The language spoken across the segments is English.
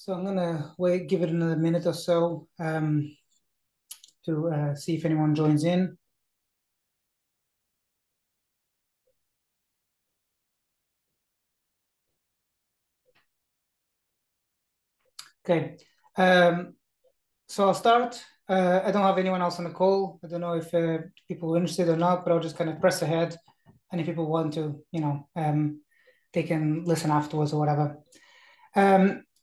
So I'm gonna wait, give it another minute or so to see if anyone joins in. Okay, so I'll start. I don't have anyone else on the call. I don't know if people are interested or not, but I'll just kind of press ahead. And if people want to, they can listen afterwards or whatever.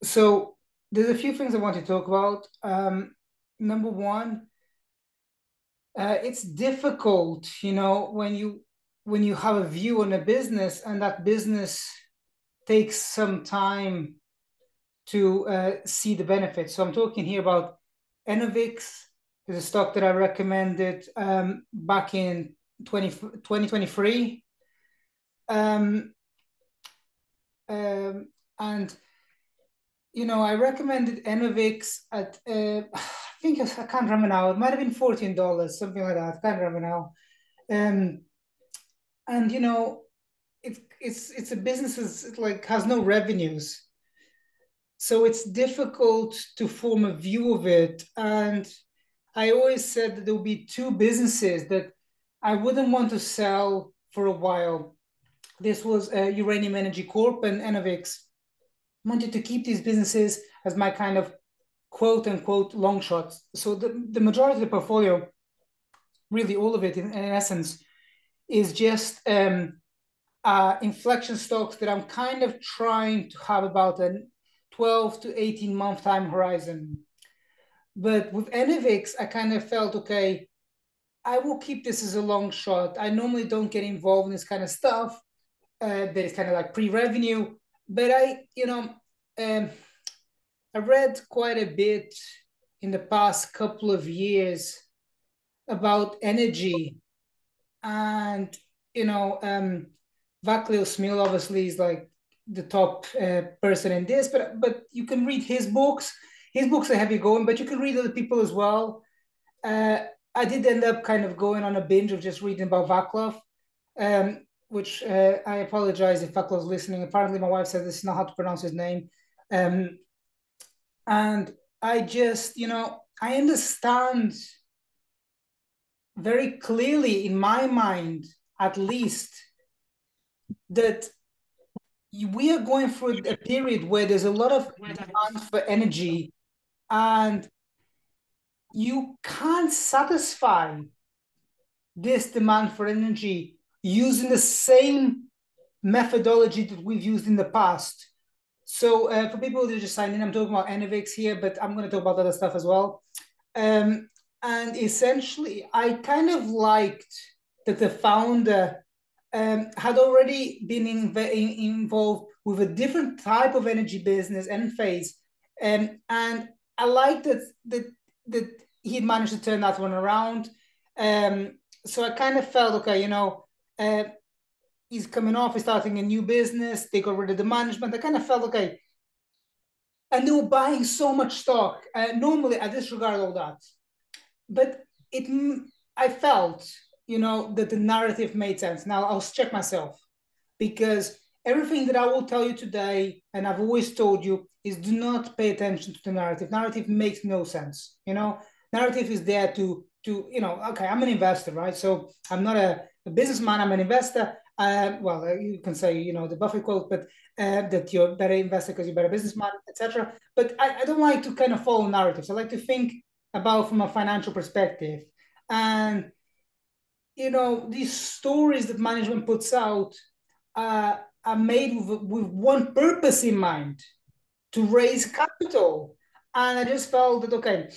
So there's a few things I want to talk about. Number one, it's difficult, when you have a view on a business and that business takes some time to see the benefits. So I'm talking here about Enovix. There's a stock that I recommended back in 2023. And I recommended Enovix at I think I can't remember now. It might have been $14, something like that. I can't remember now. And it's a business that's like has no revenues, so it's difficult to form a view of it. And I always said that there will be two businesses that I wouldn't want to sell for a while. This was Uranium Energy Corp and Enovix. I wanted to keep these businesses as my kind of quote unquote long shots. So the majority of the portfolio, really all of it in essence, is just inflection stocks that I'm kind of trying to have about a 12 to 18 month time horizon. But with Enovix, I kind of felt, okay, I will keep this as a long shot. I normally don't get involved in this kind of stuff that is kind of like pre-revenue. But I read quite a bit in the past couple of years about energy. And, Vaclav Smil obviously is like the top person in this, but you can read his books. His books are heavy going, but you can read other people as well. Uh, I did end up kind of going on a binge of just reading about Vaclav, which I apologize if Vaclav's listening. Apparently, my wife said this is not how to pronounce his name. Um, and I just, I understand very clearly in my mind, at least, that we are going through a period where there's a lot of demand for energy, and you can't satisfy this demand for energy using the same methodology that we've used in the past. So for people who just signed in, I'm talking about Enovix here, but I'm going to talk about other stuff as well. And essentially, I kind of liked that the founder had already been involved with a different type of energy business and phase. And I liked that he managed to turn that one around. So I kind of felt, okay, he's coming off, he's starting a new business, they got rid of the management. I kind of felt, okay. And they were buying so much stock. Normally, I disregard all that. But I felt, that the narrative made sense. Now I'll check myself, because everything that I will tell you today, and I've always told you, is do not pay attention to the narrative. Narrative makes no sense. Narrative is there to okay, I'm an investor, right? So I'm not a businessman, I'm an investor. Well, you can say, the Buffett quote, but that you're a better investor because you're a better businessman, etc. But I don't like to kind of follow narratives. I like to think about from a financial perspective. And these stories that management puts out are made with one purpose in mind, to raise capital. And I just felt that, okay,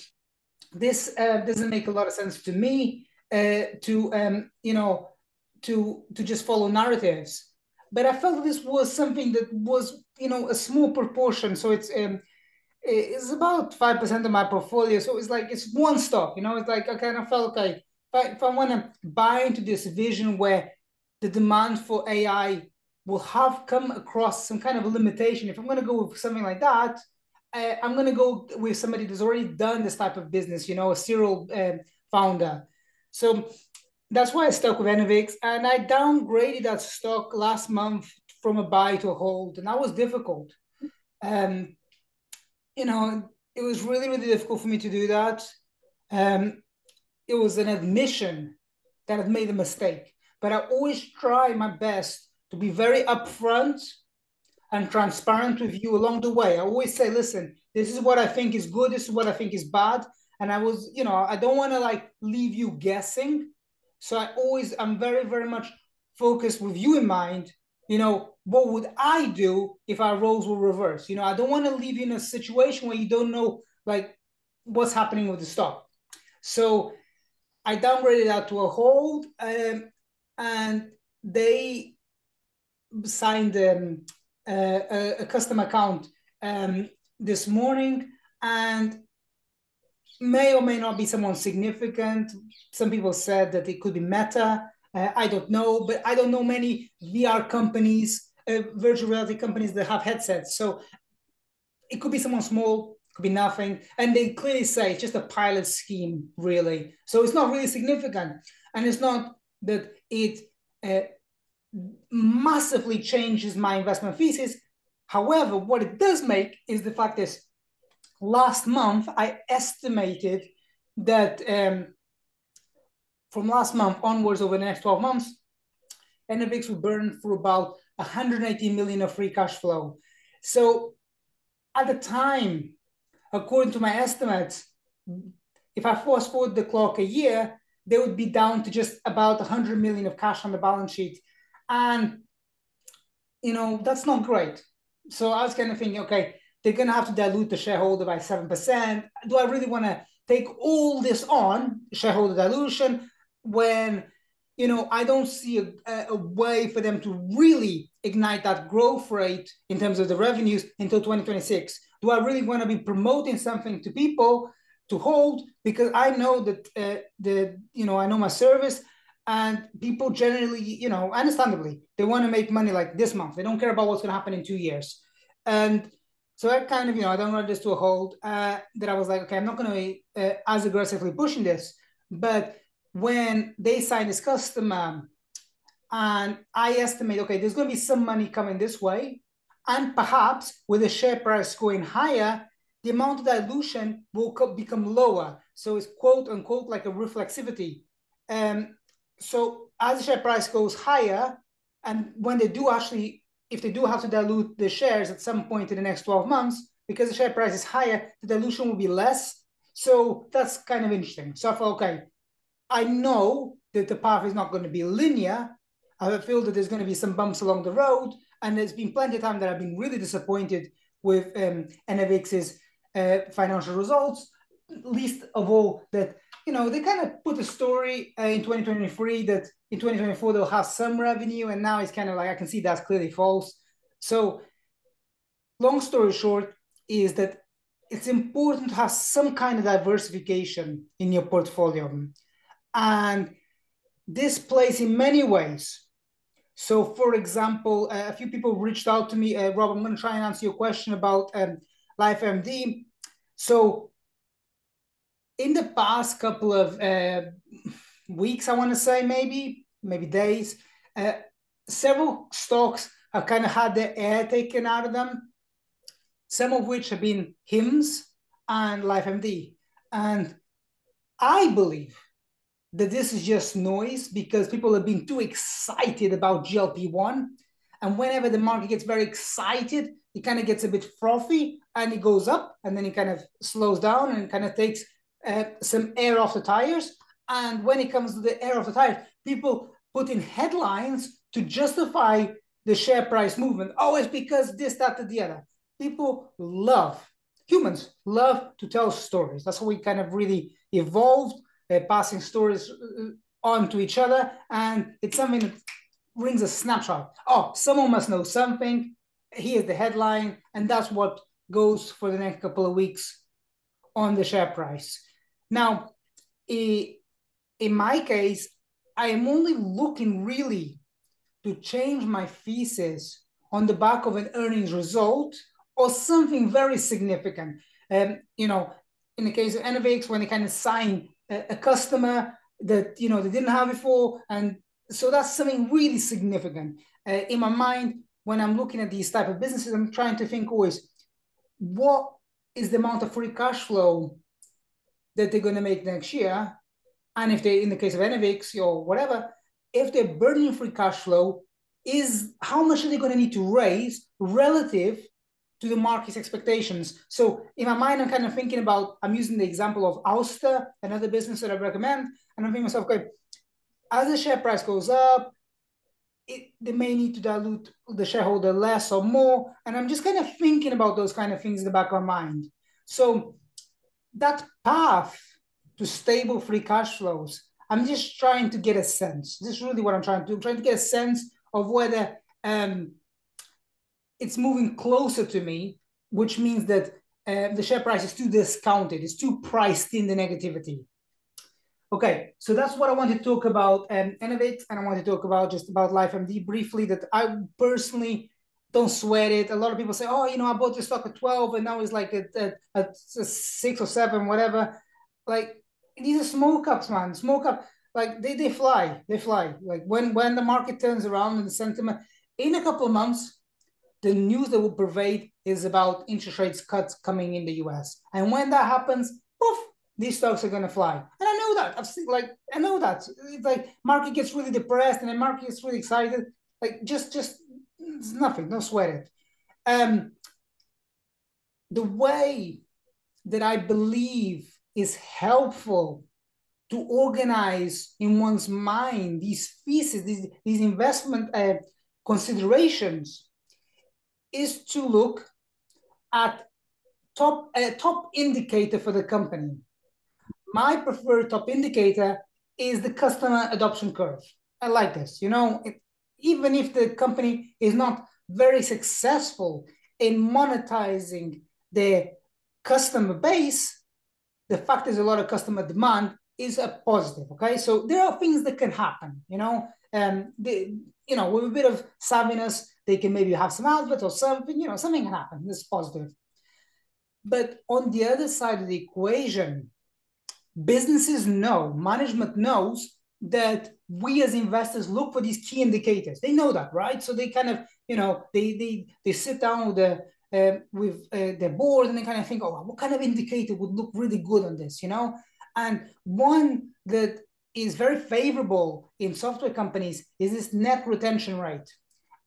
this doesn't make a lot of sense to me to just follow narratives. But I felt this was something that was, a small proportion. So it's about 5% of my portfolio. So it's like, it's one stock, it's like, I kind of felt, okay, if I want to buy into this vision where the demand for AI will have come across some kind of a limitation, if I'm going to go with something like that, I'm going to go with somebody that's already done this type of business, a serial founder. So that's why I stuck with Enovix, and I downgraded that stock last month from a buy to a hold, and that was difficult. it was really, really difficult for me to do that. It was an admission that I'd made a mistake, but I always try my best to be very upfront and transparent with you along the way. I always say, listen, this is what I think is good, this is what I think is bad. And I don't want to like leave you guessing. So I'm very, very much focused with you in mind. What would I do if our roles were reversed? I don't want to leave you in a situation where you don't know like what's happening with the stock. So I downgraded that to a hold, and they signed a custom account this morning, and may or may not be someone significant. Some people said that it could be Meta. I don't know, but I don't know many VR companies, virtual reality companies that have headsets. So it could be someone small, could be nothing. And they clearly say it's just a pilot scheme, really. So it's not really significant. And it's not that it massively changes my investment thesis. However, what it does make is the fact is last month, I estimated that from last month onwards over the next 12 months, NFX will burn through about 180 million of free cash flow. So at the time, according to my estimates, if I fast forward the clock a year, they would be down to just about 100 million of cash on the balance sheet. And, that's not great. So I was kind of thinking, okay, they're going to have to dilute the shareholder by 7%. Do I really want to take all this on, shareholder dilution, when, I don't see a way for them to really ignite that growth rate in terms of the revenues until 2026? Do I really want to be promoting something to people to hold? Because I know that, I know my service, and people generally, understandably, they want to make money like this month. They don't care about what's going to happen in 2 years. And so I kind of, I don't want this to a hold, that I was like, okay, I'm not going to be as aggressively pushing this. But when they sign this customer, and I estimate, okay, there's going to be some money coming this way, and perhaps with the share price going higher, the amount of dilution will become lower. So it's quote unquote like a reflexivity. So as the share price goes higher, and when they do actually, if they do have to dilute the shares at some point in the next 12 months, because the share price is higher, the dilution will be less. So that's kind of interesting. So I thought, okay, I know that the path is not going to be linear. I feel that there's going to be some bumps along the road. And there's been plenty of time that I've been really disappointed with NFX's financial results, least of all that, they kind of put a story in 2023 that in 2024 they'll have some revenue, and now it's kind of like I can see that's clearly false. So long story short is that it's important to have some kind of diversification in your portfolio, and this plays in many ways. So for example, a few people reached out to me, Rob, I'm going to try and answer your question about LifeMD. So in the past couple of weeks, I want to say maybe days, several stocks have kind of had their air taken out of them, some of which have been HIMSS and LifeMD. And I believe that this is just noise because people have been too excited about GLP-1. And whenever the market gets very excited, it kind of gets a bit frothy and it goes up, and then it kind of slows down and kind of takes some air off the tires. And when it comes to the air off the tires, people put in headlines to justify the share price movement. Oh, it's because this, that, and the other. Humans love to tell stories. That's how we kind of really evolved, passing stories on to each other. And it's something that rings a snapshot. Oh, someone must know something. Here's the headline. And that's what goes for the next couple of weeks on the share price. Now, in my case, I am only looking really to change my thesis on the back of an earnings result or something very significant. In the case of NFX, when they kind of sign a customer that they didn't have before, and so that's something really significant. In my mind, when I'm looking at these type of businesses, I'm trying to think always, what is the amount of free cash flow that they're going to make next year. And if they, in the case of Enovix or whatever, if they're burning free cash flow, is how much are they going to need to raise relative to the market's expectations? So in my mind, I'm kind of thinking about, I'm using the example of Auster, another business that I recommend. And I'm thinking to myself, okay, as the share price goes up, they may need to dilute the shareholder less or more. And I'm just kind of thinking about those kind of things in the back of my mind. So that path to stable free cash flows, I'm just trying to get a sense. This is really what I'm trying to do. I'm trying to get a sense of whether it's moving closer to me, which means that the share price is too discounted, it's too priced in the negativity. Okay, so that's what I want to talk about Enovix, and I want to talk about just about LifeMD briefly, that I personally don't sweat it. A lot of people say, oh, I bought the stock at 12 and now it's like at 6 or 7, whatever. Like, these are small caps, man. Small cap, like they fly. Like when the market turns around and the sentiment, in a couple of months, the news that will pervade is about interest rates cuts coming in the US. And when that happens, poof, these stocks are going to fly. And I know that. I know that. It's like market gets really depressed and the market gets really excited. Like just it's nothing. Don't sweat it. The way that I believe is helpful to organize in one's mind these theses, these investment considerations, is to look at top indicator for the company. My preferred top indicator is the customer adoption curve. I like this. Even if the company is not very successful in monetizing their customer base, the fact there's a lot of customer demand is a positive. Okay, so there are things that can happen. With a bit of savviness, they can maybe have some adverts or something. Something can happen. This is positive. But on the other side of the equation, businesses know, management knows that we as investors look for these key indicators. They know that, right? So they kind of, they sit down with their board and they kind of think, oh, what kind of indicator would look really good on this, And one that is very favorable in software companies is this net retention rate.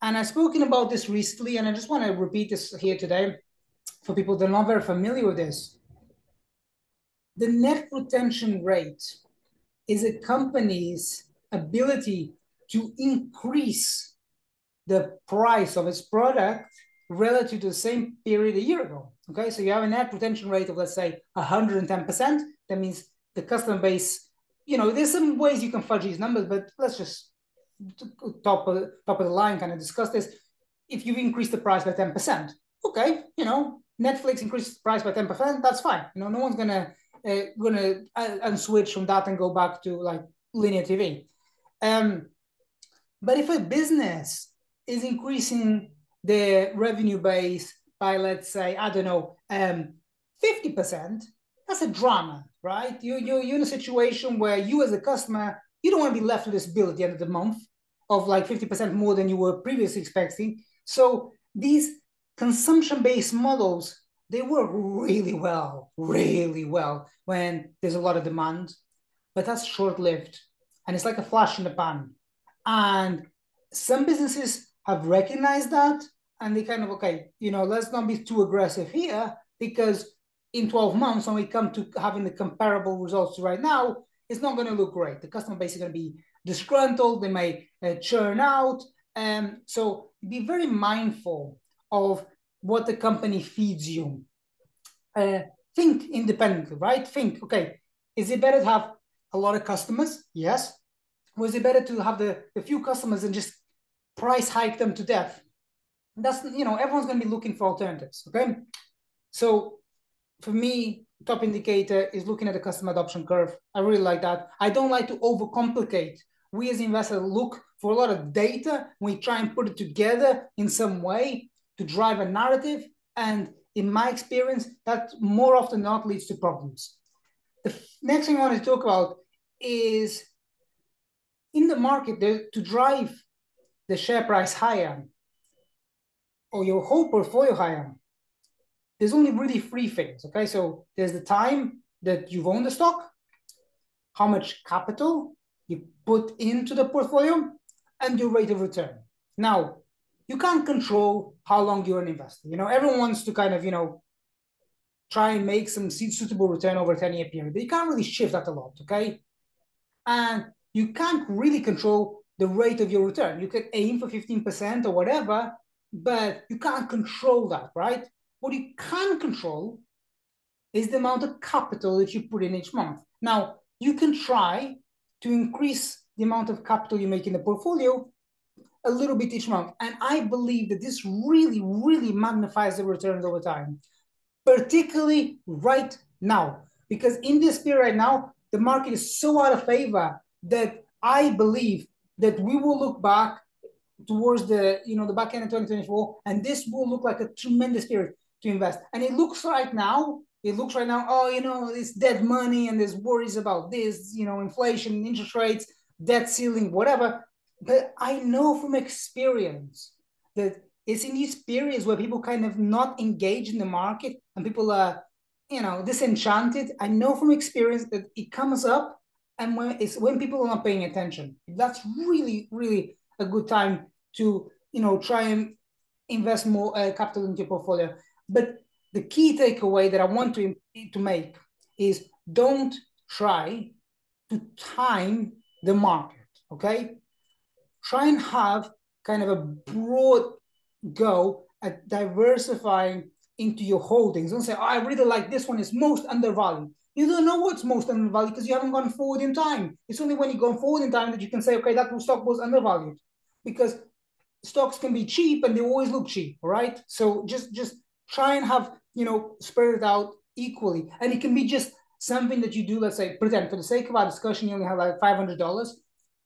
And I've spoken about this recently, and I just want to repeat this here today for people that are not very familiar with this. The net retention rate is a company's ability to increase the price of its product relative to the same period a year ago. Okay, so you have a net retention rate of, let's say, 110%. That means the customer base, there's some ways you can fudge these numbers, but let's just top of the line kind of discuss this. If you increase the price by 10%, okay, Netflix increases the price by 10%, that's fine. No one's gonna unswitch from that and go back to like linear TV. But if a business is increasing their revenue base by, let's say, I don't know, 50%, that's a drama, right? You're in a situation where you as a customer, you don't want to be left with this bill at the end of the month of like 50% more than you were previously expecting. So these consumption-based models, they work really well when there's a lot of demand, but that's short-lived. And it's like a flash in the pan. And some businesses have recognized that, and they kind of, okay, let's not be too aggressive here, because in 12 months, when we come to having the comparable results to right now, it's not going to look great. The customer base is going to be disgruntled. They may churn out. So be very mindful of what the company feeds you. Think independently, right? Think, okay, is it better to have a lot of customers? Yes. Or is it better to have the few customers and just price hike them to death? That's, everyone's going to be looking for alternatives, okay? So for me, top indicator is looking at the customer adoption curve. I really like that. I don't like to overcomplicate. We as investors look for a lot of data. We try and put it together in some way to drive a narrative. And in my experience, that more often than not leads to problems. The next thing I want to talk about is in the market to drive the share price higher or your whole portfolio higher. there's only really three things, okay? So there's the time that you've owned the stock, how much capital you put into the portfolio, and your rate of return. Now, you can't control how long you're an investor. Everyone wants to kind of, try and make some suitable return over a 10-year period. But you can't really shift that a lot, okay? And you can't really control the rate of your return. You could aim for 15% or whatever, but you can't control that, right? What you can control is the amount of capital that you put in each month. Now, you can try to increase the amount of capital you make in the portfolio a little bit each month. And I believe that this really, really magnifies the returns over time, particularly right now. Because in this period right now, the market is so out of favor that I believe that we will look back towards the back end of 2024, and this will look like a tremendous period to invest. And it looks right now, oh, it's dead money and there's worries about this, inflation, interest rates, debt ceiling, whatever. But I know from experience that it's in these periods where people kind of not engage in the market and people are, disenchanted. I know from experience that it comes up, and when people are not paying attention. That's really, really a good time to try and invest more capital into your portfolio. But the key takeaway that I want to make is don't try to time the market. Okay, try and have kind of a broad go at diversifying into your holdings. Don't say, oh, I really like this one, it's most undervalued. You don't know what's most undervalued because you haven't gone forward in time. It's only when you go forward in time that you can say, okay, that stock was undervalued. Because stocks can be cheap and they always look cheap, all right? So just try and have, spread it out equally. And it can be just something that you do, let's say, pretend for the sake of our discussion, you only have like $500.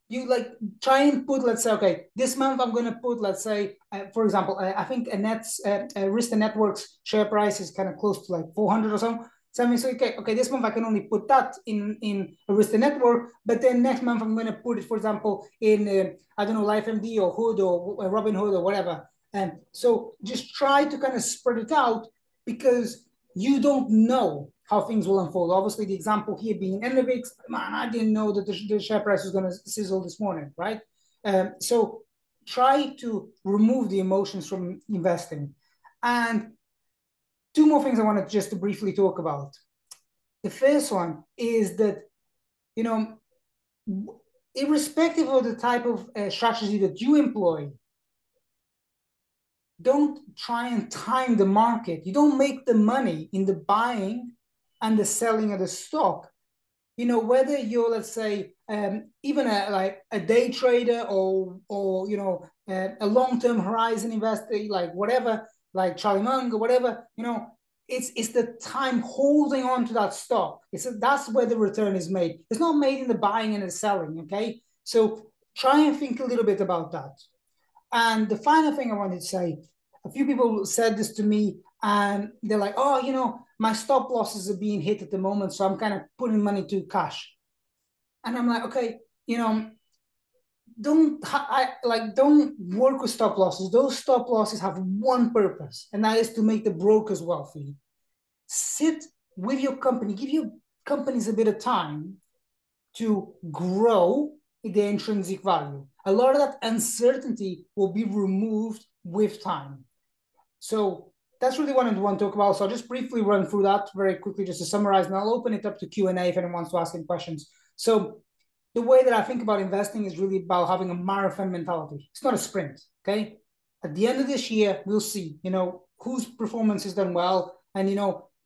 You try and put, let's say, okay, this month I'm going to put, let's say, for example, I think Arista Networks share price is kind of close to like 400 or so. So I mean, so okay, this month I can only put that in Arista Network, but then next month I'm going to put it, for example, in I don't know, LifeMD or Hood or Robinhood or whatever. And so just try to kind of spread it out because you don't know how things will unfold. Obviously, the example here being Enovix, man, I didn't know that the share price was going to sizzle this morning, right? So try to remove the emotions from investing. And two more things I wanted just to briefly talk about. The first one is that, irrespective of the type of strategy that you employ, don't try and time the market. You don't make the money in the buying and the selling of the stock. Whether you're, let's say, even a day trader or a long-term horizon investor, like whatever, like Charlie Munger, or whatever, it's the time holding on to that stock. That's where the return is made. It's not made in the buying and the selling, okay? So try and think a little bit about that. And the final thing I wanted to say, a few people said this to me, and they're like, oh, my stop losses are being hit at the moment, so I'm kind of putting money to cash. And I'm like, okay, don't work with stop losses. Those stop losses have one purpose, and that is to make the brokers wealthy. Sit with your company, give your companies a bit of time to grow the intrinsic value. A lot of that uncertainty will be removed with time. So that's really what I want to talk about. So I'll just briefly run through that very quickly just to summarize, and I'll open it up to Q&A if anyone wants to ask any questions. So the way that I think about investing is really about having a marathon mentality. It's not a sprint, okay? At the end of this year, we'll see, whose performance has done well and,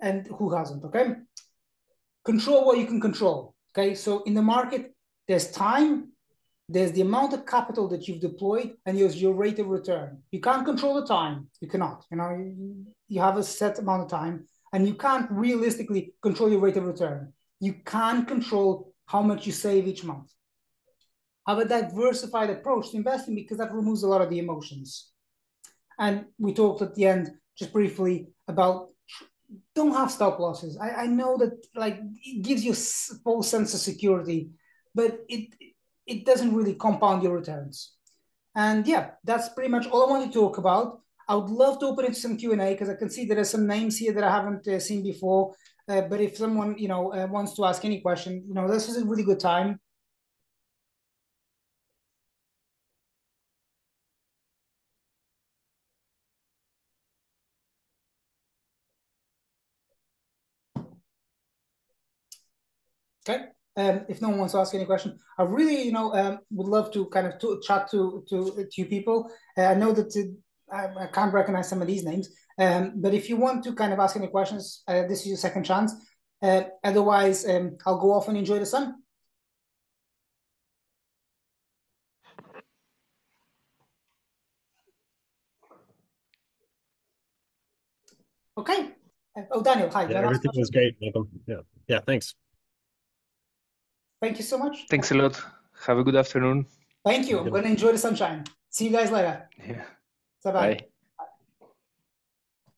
and who hasn't, okay? Control what you can control, okay? So in the market, there's time, there's the amount of capital that you've deployed, and there's your rate of return. You can't control the time. You cannot. You have a set amount of time, and you can't realistically control your rate of return. You can't control how much you save each month. Have a diversified approach to investing because that removes a lot of the emotions. And we talked at the end just briefly about don't have stop losses. I know that it gives you a false sense of security, but it doesn't really compound your returns. And yeah, that's pretty much all I want to talk about. I would love to open it to some Q&A because I can see there are some names here that I haven't seen before. But if someone, wants to ask any question, this is a really good time. Okay. If no one wants to ask any question, I really, would love to kind of chat to you people. I know that I can't recognize some of these names, but if you want to kind of ask any questions, this is your second chance. Otherwise, I'll go off and enjoy the sun. Okay. Oh, Daniel, hi. Yeah, everything was great, Malcolm. Yeah, thanks. Thank you so much. Thanks a lot. Have a good afternoon. Thank you. I'm going to enjoy the sunshine. See you guys later. Yeah. Bye-bye. Bye.